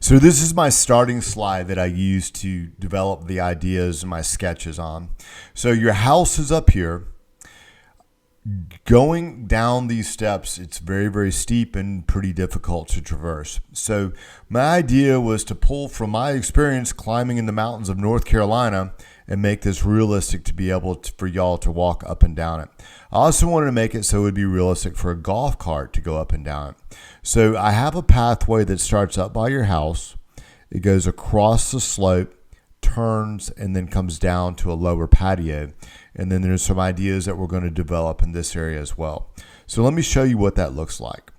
So this is my starting slide that I use to develop the ideas and my sketches on. So your house is up here. Going down these steps, it's very, very steep and pretty difficult to traverse. So my idea was to pull from my experience climbing in the mountains of North Carolina and make this realistic to be able to, for y'all to walk up and down it. I also wanted to make it so it would be realistic for a golf cart to go up and down it. So I have a pathway that starts up by your house. It goes across the slope, turns, and then comes down to a lower patio. And then there's some ideas that we're going to develop in this area as well. So let me show you what that looks like.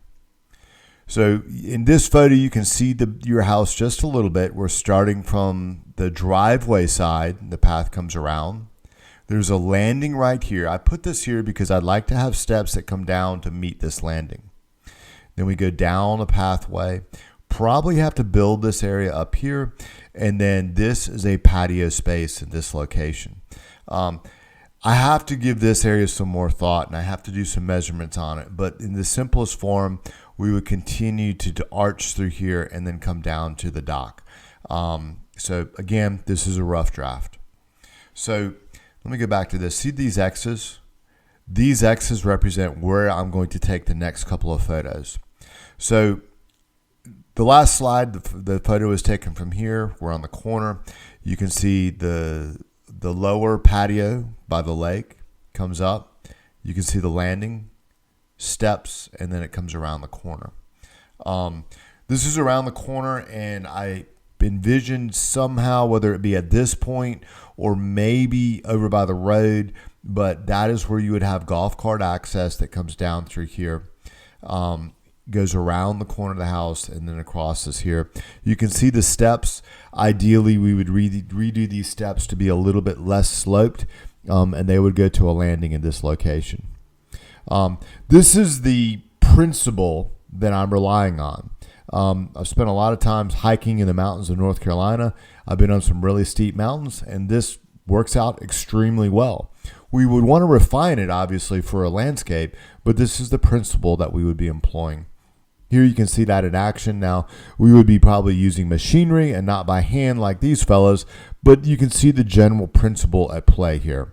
So in this photo, you can see your house just a little bit. We're starting from the driveway side. The path comes around. There's a landing right here. I put this here because I'd like to have steps that come down to meet this landing. Then we go down a pathway. Probably have to build this area up here. And then this is a patio space in this location. I have to give this area some more thought, and I have to do some measurements on it. But in the simplest form, we would continue to arch through here and then come down to the dock. So again, this is a rough draft. So let me go back to this. See these X's? These X's represent where I'm going to take the next couple of photos. So the last slide, the photo was taken from here. We're on the corner. You can see the lower patio by the lake comes up. You can see the landing, steps, and then it comes around the corner. This is around the corner, and I envisioned somehow, whether it be at this point or maybe over by the road, but that is where you would have golf cart access that comes down through here. Goes around the corner of the house and then across this here. You can see the steps. Ideally, we would redo these steps to be a little bit less sloped, and they would go to a landing in this location. This is the principle that I'm relying on. I've spent a lot of times hiking in the mountains of North Carolina. I've been on some really steep mountains, and this works out extremely well. We would want to refine it, obviously, for a landscape, but this is the principle that we would be employing. Here you can see that in action. Now, we would be probably using machinery and not by hand like these fellows, but you can see the general principle at play here.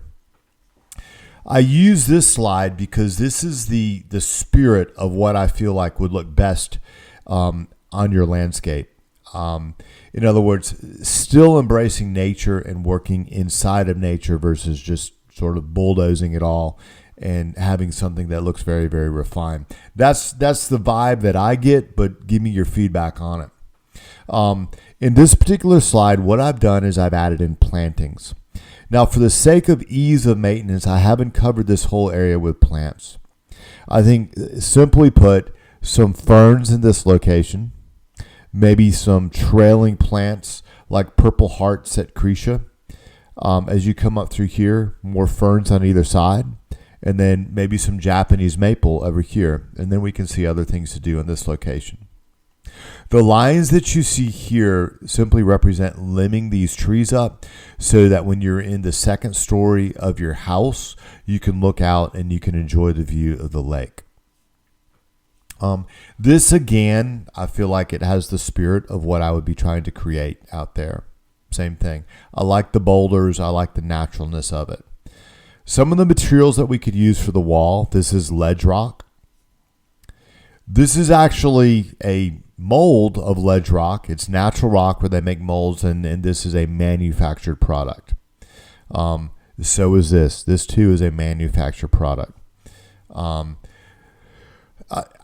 I use this slide because this is the spirit of what I feel like would look best on your landscape. In other words, still embracing nature and working inside of nature versus just sort of bulldozing it all and having something that looks very, very refined. That's the vibe that I get, but give me your feedback on it. In this particular slide, what I've done is I've added in plantings. Now, for the sake of ease of maintenance, I haven't covered this whole area with plants. I think, simply put, some ferns in this location, maybe some trailing plants like purple heart setcretia. As you come up through here, more ferns on either side, and then maybe some Japanese maple over here, and then we can see other things to do in this location. The lines that you see here simply represent limbing these trees up so that when you're in the second story of your house, you can look out and you can enjoy the view of the lake. This, again, I feel like it has the spirit of what I would be trying to create out there. Same thing. I like the boulders. I like the naturalness of it. Some of the materials that we could use for the wall, this is ledge rock. This is actually a mold of ledge rock. It's natural rock where they make molds, and this is a manufactured product. So is this. This too is a manufactured product.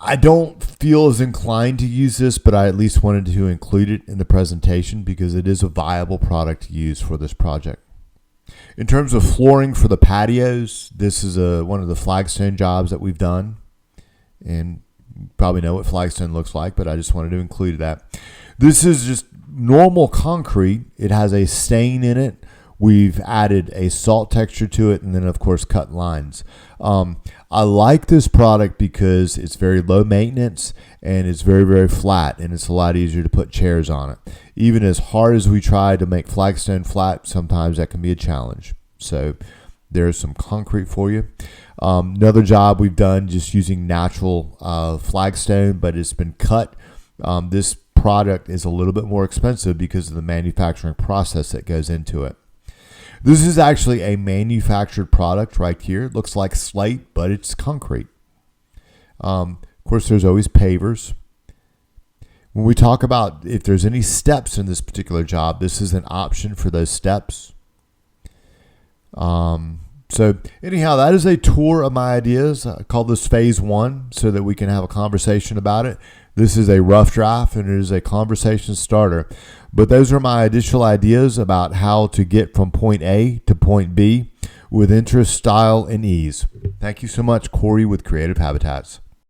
I don't feel as inclined to use this, but I at least wanted to include it in the presentation because it is a viable product to use for this project. In terms of flooring for the patios, this is one of the flagstone jobs that we've done. And you probably know what flagstone looks like, but I just wanted to include that. This is just normal concrete. It has a stain in it. We've added a salt texture to it, and then, of course, cut lines. I like this product because it's very low maintenance and it's very, very flat, and it's a lot easier to put chairs on it. Even as hard as we try to make flagstone flat, sometimes that can be a challenge. So there's some concrete for you. Another job we've done just using natural flagstone, but it's been cut. This product is a little bit more expensive because of the manufacturing process that goes into it. This is actually a manufactured product right here. It looks like slate, but it's concrete. Of course, there's always pavers. When we talk about if there's any steps in this particular job, this is an option for those steps. So anyhow, that is a tour of my ideas. I call this phase 1 so that we can have a conversation about it. This is a rough draft and it is a conversation starter. But those are my additional ideas about how to get from point A to point B with interest, style, and ease. Thank you so much, Corey with Creative Habitats.